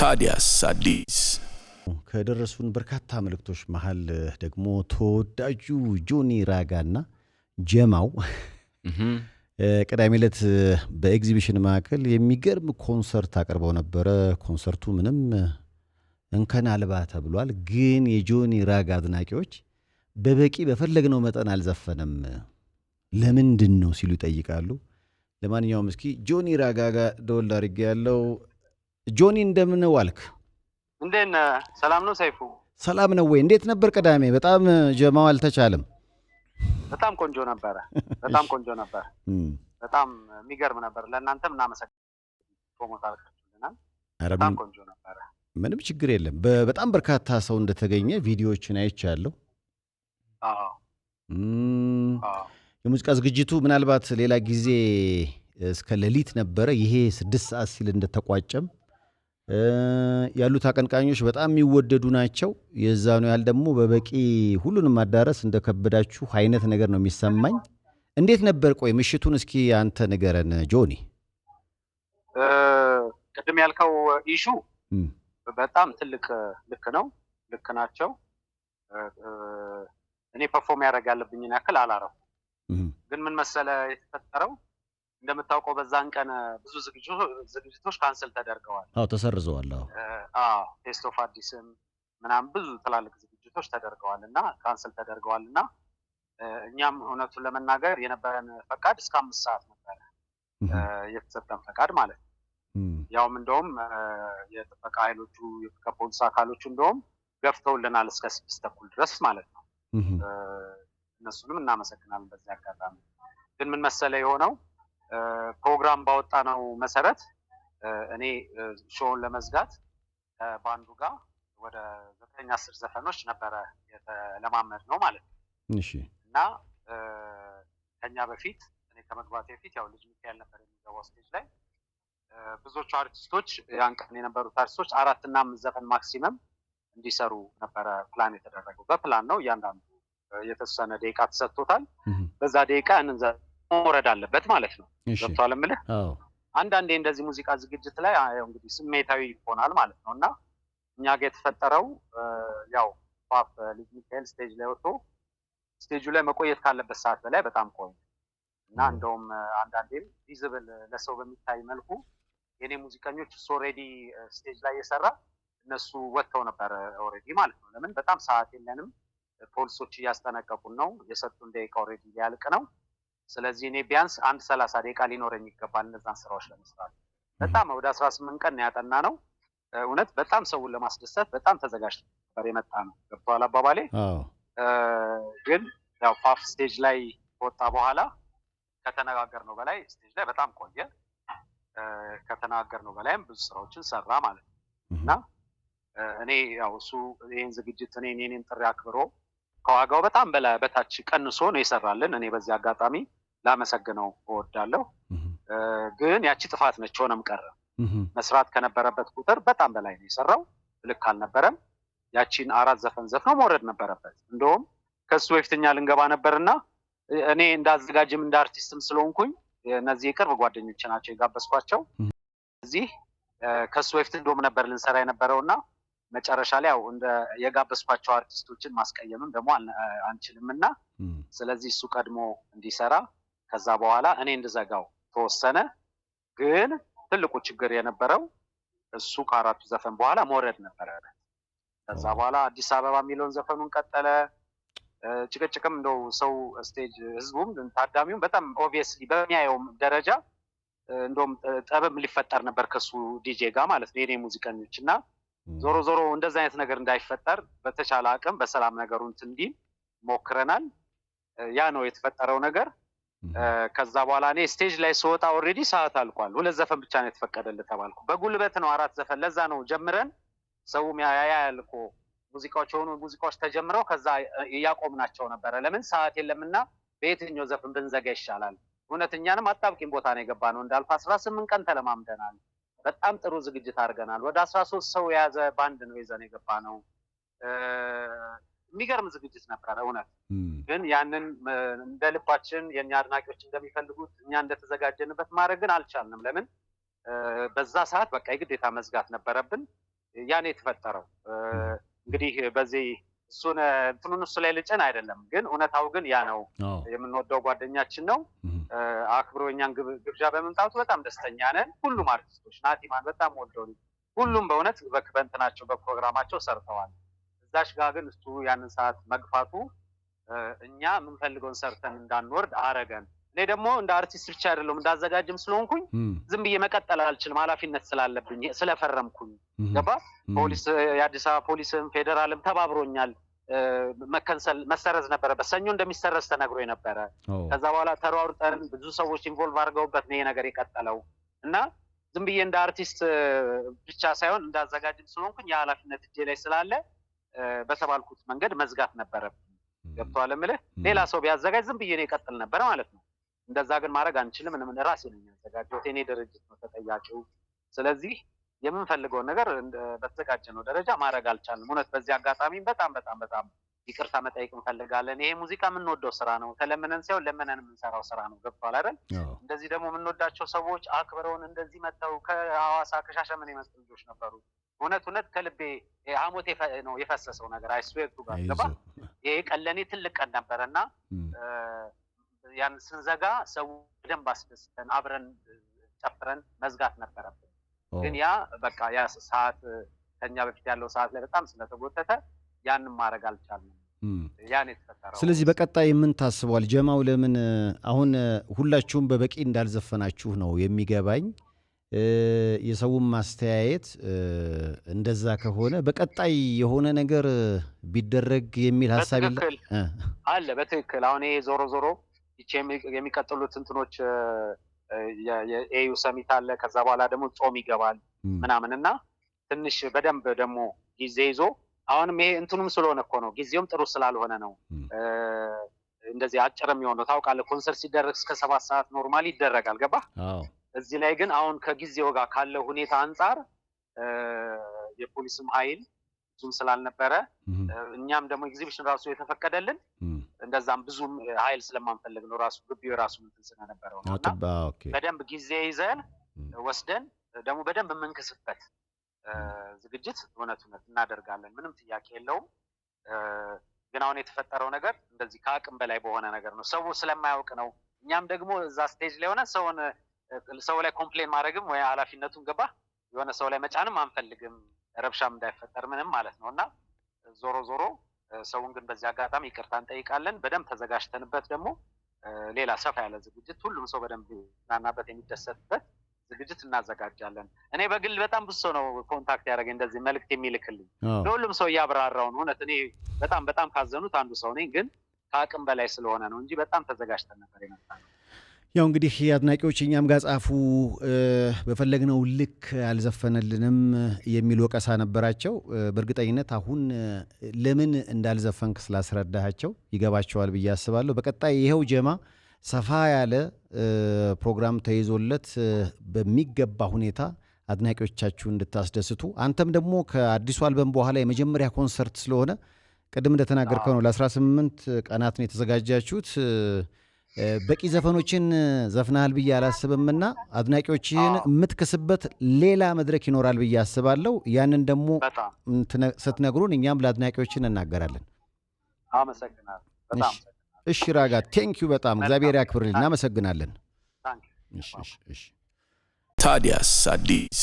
ታዲያስ አዲስ ከደረሱን በርካታ መልእክቶች መሃል ደግሞ ተወዳጁ ጆኒ ራጋና ጀማው ቅዳሜ ዕለት በኤግዚቢሽን ማዕከል የሚገርም ኮንሰርት አቅርበው ነበረ። ኮንሰርቱ ምንም እንከን አልባ ተብሏል። ግን የጆኒ ራጋ አድናቂዎች በበቂ በፈለግነው መጠን አልዘፈነም ለምንድን ነው ሲሉ ይጠይቃሉ። ለማንኛውም እስኪ ጆኒ ራጋ ጋር ደወል አድርጌ ያለው ጆኒ እንደምን ዋልክ? እንዴት ሰላም ነው ሰይፉ? ሰላም ነው ወይ? እንዴት ነበር ቅዳሜ? በጣም ጀማው አልተቻለም። በጣም ቆንጆ ነበር። በጣም ቆንጆ ነበር። በጣም የሚገርም ነበር። ለእናንተም እናመሰግናለን። ፕሮሞት አድርጋችሁልናል። በጣም ቆንጆ ነበር። ምንም ችግር የለም። በጣም በርካታ ሰው እንደተገኘ ቪዲዮዎችን አይቻለሁ። አዎ የሙዚቃ ዝግጅቱ ምናልባት ሌላ ጊዜ እስከ ሌሊት ነበረ። ይሄ 6 ሰዓት ሲል እንደተቋጨም ያሉት አቀንቃኞች በጣም የሚወደዱ ናቸው። የዛኑ ያህል ደግሞ በበቂ ሁሉንም ማዳረስ እንደከበዳችሁ አይነት ነገር ነው የሚሰማኝ። እንዴት ነበር? ቆይ ምሽቱን እስኪ አንተ ንገረን ጆኒ። ቅድም ያልከው ኢሹ በጣም ትልቅ ልክ ነው። ልክ ናቸው። እኔ ፐርፎርም ያደርግ ያለብኝን ያክል አላረው። ግን ምን መሰለ የተፈጠረው፣ እንደምታውቀው በዛን ቀን ብዙ ዝግጅቶች ካንሰል ተደርገዋል። ተሰርዘዋል። ቴስት ኦፍ አዲስም ምናምን ብዙ ትላልቅ ዝግጅቶች ተደርገዋል እና ካንሰል ተደርገዋል እና እኛም እውነቱን ለመናገር የነበረን ፈቃድ እስከ 5 ሰዓት ነበረ የተሰጠን ፈቃድ ማለት ነው። ያውም እንደውም የጥበቃ ኃይሎቹ ከፖሊስ አካሎቹ እንደውም ገፍተውልናል እስከ 6 ተኩል ድረስ ማለት ነው። እነሱንም እናመሰግናለን በዚህ አጋጣሚ። ግን ምን መሰለ የሆነው፣ ፕሮግራም ባወጣ ነው መሰረት እኔ ሾውን ለመዝጋት ከባንዱ ጋር ወደ 9-10 ዘፈኖች ነበረ የተለማመድ ነው ማለት ነው። እሺ። እና ከኛ በፊት እኔ ከመግባቴ በፊት ያው ልጅ ሚካኤል ነበር የሚገባው ስቴጅ ላይ። ብዙዎቹ አርቲስቶች ያን ቀን የነበሩት አርቲስቶች 4 እና 5 ዘፈን ማክሲመም እንዲሰሩ ነበረ ፕላን የተደረገው። በፕላን ነው። እያንዳንዱ የተወሰነ ደቂቃ ተሰጥቶታል። በዛ ደቂቃ መውረድ አለበት ማለት ነው። ገብቶሃል የምልህ? አንዳንዴ እንደዚህ ሙዚቃ ዝግጅት ላይ እንግዲህ ስሜታዊ ይሆናል ማለት ነው። እና እኛ ጋር የተፈጠረው ያው ፓፕ ልጅ ሚካኤል ስቴጅ ላይ ወጥቶ ስቴጁ ላይ መቆየት ካለበት ሰዓት በላይ በጣም ቆየ እና እንደውም አንዳንዴም ቪዚብል ለሰው በሚታይ መልኩ የኔ ሙዚቀኞች ኦልሬዲ ስቴጅ ላይ የሰራ እነሱ ወጥተው ነበር ኦልሬዲ ማለት ነው። ለምን? በጣም ሰዓት የለንም፣ ፖሊሶች እያስጠነቀቁን ነው፣ የሰጡን ደቂቃ ኦልሬዲ ሊያልቅ ነው። ስለዚህ እኔ ቢያንስ 1-30 ደቂቃ ሊኖረኝ ይገባል እነዛን ስራዎች ለመስራት። በጣም ወደ 18 ቀን ያጠና ነው። እውነት በጣም ሰውን ለማስደሰት በጣም ተዘጋጅተን ነበር የመጣ ነው። ገብቶሃል አባባሌ? ግን ያው ፓፍ ስቴጅ ላይ ከወጣ በኋላ ከተነጋገርነው በላይ ስቴጅ ላይ በጣም ቆየ። ከተነጋገርነው በላይም ብዙ ስራዎችን ሰራ ማለት ነው። እና እኔ ያው እሱ ይሄን ዝግጅት እኔን ጥሪ አክብሮ ከዋጋው በጣም በታች ቀንሶ ነው የሰራልን። እኔ በዚህ አጋጣሚ ላመሰግነው እወዳለሁ። ግን ያቺ ጥፋት ነች፣ ሆነም ቀረ። መስራት ከነበረበት ቁጥር በጣም በላይ ነው የሰራው። ልክ አልነበረም። ያቺን 4 ዘፈን ዘፍነው መውረድ ነበረበት። እንደውም ከሱ በፊትኛ ልንገባ ነበርና እኔ እንዳዘጋጅም እንደ አርቲስትም ስለሆንኩኝ እነዚህ የቅርብ ጓደኞች ናቸው የጋበዝኳቸው። እዚህ ከሱ በፊት እንደውም ነበር ልንሰራ የነበረውና መጨረሻ ላይ ያው እንደ የጋበዝኳቸው አርቲስቶችን ማስቀየምም ደግሞ አንችልምና ስለዚህ እሱ ቀድሞ እንዲሰራ ከዛ በኋላ እኔ እንድዘጋው ተወሰነ። ግን ትልቁ ችግር የነበረው እሱ ከ4ቱ ዘፈን በኋላ መውረድ ነበረ። ከዛ በኋላ አዲስ አበባ የሚለውን ዘፈኑን ቀጠለ። ጭቅጭቅም እንደው ሰው ስቴጅ ህዝቡም ታዳሚውም በጣም ኦብቪየስሊ በሚያየው ደረጃ እንደውም ጠብም ሊፈጠር ነበር ከሱ ዲጄ ጋር ማለት ነው የኔ ሙዚቀኞች። እና ዞሮ ዞሮ እንደዛ አይነት ነገር እንዳይፈጠር በተቻለ አቅም በሰላም ነገሩን እንዲል ሞክረናል። ያ ነው የተፈጠረው ነገር። ከዛ በኋላ እኔ ስቴጅ ላይ ስወጣ ኦልሬዲ ሰዓት አልቋል። 2 ዘፈን ብቻ ነው የተፈቀደልህ ተባልኩ። በጉልበት ነው 4 ዘፈን። ለዛ ነው ጀምረን ሰውም ያያል እኮ ሙዚቃዎች ተጀምረው ከዛ ያቆምናቸው ነበረ። ለምን? ሰዓት የለምና በየትኛው ዘፈን ብንዘጋ ይሻላል። እውነተኛንም አጣብቂኝ ቦታ ነው የገባነው። እንዳልኩ 18 ቀን ተለማምደናል። በጣም ጥሩ ዝግጅት አድርገናል። ወደ 13 ሰው የያዘ ባንድ ነው ይዘን የገባነው። የሚገርም ዝግጅት ነበረ እውነት። ግን ያንን እንደ ልባችን የኛ አድናቂዎች እንደሚፈልጉት እኛ እንደተዘጋጀንበት ማድረግ ግን አልቻልንም። ለምን? በዛ ሰዓት በቃ የግዴታ መዝጋት ነበረብን። ያኔ የተፈጠረው እንግዲህ በዚህ እሱን እንትኑን እሱ ላይ ልጭን አይደለም፣ ግን እውነታው ግን ያ ነው። የምንወደው ጓደኛችን ነው። አክብሮ እኛን ግብዣ በመምጣቱ በጣም ደስተኛ ነን። ሁሉም አርቲስቶች ናቲማን በጣም ወደው ሁሉም በእውነት በእንትናቸው በፕሮግራማቸው ሰርተዋል። እዛሽ ጋር ግን እሱ ያንን ሰዓት መግፋቱ እኛ የምንፈልገውን ሰርተን እንዳንወርድ አረገን። እኔ ደግሞ እንደ አርቲስት ብቻ አይደለም እንዳዘጋጅም ስለሆንኩኝ ዝም ብዬ መቀጠል አልችልም፣ ኃላፊነት ስላለብኝ ስለፈረምኩኝ። ገባ ፖሊስ የአዲስ አበባ ፖሊስም ፌደራልም ተባብሮኛል። መሰረዝ ነበረበት። ሰኞ እንደሚሰረዝ ተነግሮ ነበረ። ከዛ በኋላ ተሯሩጠን ብዙ ሰዎች ኢንቮልቭ አድርገውበት ነው ይሄ ነገር የቀጠለው እና ዝም ብዬ እንደ አርቲስት ብቻ ሳይሆን እንዳዘጋጅም ስለሆንኩኝ የኃላፊነት እጄ ላይ ስላለ በተባልኩት መንገድ መዝጋት ነበረብኝ። ገብቶሃል እምልህ? ሌላ ሰው ቢያዘጋጅ ዝም ብዬ ነው የቀጥል ነበር ማለት ነው። እንደዛ ግን ማድረግ አንችልም። ምንም ራሴ ነኝ ያዘጋጀሁት፣ የኔ ድርጅት ነው ተጠያቂው። ስለዚህ የምንፈልገውን ነገር በተዘጋጀነው ደረጃ ማድረግ አልቻልንም። እውነት በዚህ አጋጣሚ በጣም በጣም በጣም ይቅርታ መጠየቅ እንፈልጋለን። ይሄ ሙዚቃ የምንወደው ስራ ነው። ተለምነን ሳይሆን ለምነን የምንሰራው ስራ ነው። ገብቶሃል አይደል? እንደዚህ ደግሞ የምንወዳቸው ሰዎች አክብረውን እንደዚህ መጥተው ከሐዋሳ ከሻሸመኔ የመጡ ልጆች ነበሩ። እውነት ከልቤ ሐሞቴ ነው የፈሰሰው ነገር አይስዌርቱ ጋር ገባ። ይሄ ቀን ለእኔ ትልቅ ቀን ነበረና ያን ስንዘጋ ሰው በደንብ አስደስተን አብረን ጨፍረን መዝጋት ነበረብን። ግን ያ በቃ ያ ሰዓት ከኛ በፊት ያለው ሰዓት ላይ በጣም ስለተጎተተ ያንን ማድረግ አልቻልንም። ያን የተፈጠረው። ስለዚህ በቀጣይ ምን ታስቧል? ጀማው ለምን አሁን ሁላችሁም በበቂ እንዳልዘፈናችሁ ነው የሚገባኝ። የሰውም ማስተያየት እንደዛ ከሆነ በቀጣይ የሆነ ነገር ቢደረግ የሚል ሐሳብ አለ። በትክክል አሁን ይሄ ዞሮ የሚቀጥሉት እንትኖች የኤዩ ሰሚት አለ። ከዛ በኋላ ደግሞ ጾም ይገባል ምናምንና ትንሽ በደንብ ደግሞ ጊዜ ይዞ አሁንም ይሄ እንትኑም ስለሆነ እኮ ነው ጊዜውም ጥሩ ስላልሆነ ነው እንደዚህ አጭርም የሆነው። ታውቃለህ ኮንሰርት ሲደረግ እስከ 7 ሰዓት ኖርማሊ ይደረጋል። ገባህ? እዚህ ላይ ግን አሁን ከጊዜው ጋር ካለው ሁኔታ አንጻር የፖሊስም ኃይል ብዙም ስላልነበረ እኛም ደግሞ ኤግዚቢሽን ራሱ የተፈቀደልን እንደዛም ብዙም ኃይል ስለማንፈልግ ነው። ራሱ ግቢው ራሱ እንትን ስለነበረው ነውና በደንብ ጊዜ ይዘን ወስደን ደግሞ በደንብ የምንክስበት ዝግጅት እውነት እናደርጋለን። ምንም ጥያቄ የለውም። ግን አሁን የተፈጠረው ነገር እንደዚህ ከአቅም በላይ በሆነ ነገር ነው። ሰው ስለማያውቅ ነው። እኛም ደግሞ እዛ ስቴጅ ላይ ሆነ ሰው ላይ ኮምፕሌን ማድረግም ወይ ኃላፊነቱን ገባ የሆነ ሰው ላይ መጫንም አንፈልግም፣ ረብሻም እንዳይፈጠር ምንም ማለት ነውና ዞሮ ሰውን ግን በዚህ አጋጣሚ ይቅርታ እንጠይቃለን። በደንብ ተዘጋጅተንበት ደግሞ ሌላ ሰፋ ያለ ዝግጅት ሁሉም ሰው በደንብ ናናበት የሚደሰትበት ዝግጅት እናዘጋጃለን። እኔ በግል በጣም ብዙ ሰው ነው ኮንታክት ያደረገኝ እንደዚህ መልእክት የሚልክልኝ ለሁሉም ሰው እያብራራው ነው። እውነት እኔ በጣም ካዘኑት አንዱ ሰው ነኝ። ግን ከአቅም በላይ ስለሆነ ነው እንጂ በጣም ተዘጋጅተን ነበር የመጣነው። ያው እንግዲህ አድናቂዎች እኛም ጋር ጻፉ፣ በፈለግነው ልክ አልዘፈነልንም የሚል ወቀሳ ነበራቸው። በእርግጠኝነት አሁን ለምን እንዳልዘፈንክ ስላስረዳሃቸው ይገባቸዋል ብዬ አስባለሁ። በቀጣይ ይኸው ጀማ ሰፋ ያለ ፕሮግራም ተይዞለት በሚገባ ሁኔታ አድናቂዎቻችሁ እንድታስደስቱ፣ አንተም ደግሞ ከአዲሱ አልበም በኋላ የመጀመሪያ ኮንሰርት ስለሆነ ቅድም እንደተናገርከው ነው ለ18 ቀናት ነው የተዘጋጃችሁት። በቂ ዘፈኖችን ዘፍናል ብዬ አላስብምና አድናቂዎችን የምትክስበት ሌላ መድረክ ይኖራል ብዬ አስባለሁ። ያንን ደግሞ ስትነግሩን እኛም ለአድናቂዎችን እናገራለን። አመሰግናለሁ በጣም። እሺ ራጋ ቴንኪዩ በጣም እግዚአብሔር ያክብርልን። እናመሰግናለን። ታዲያስ አዲስ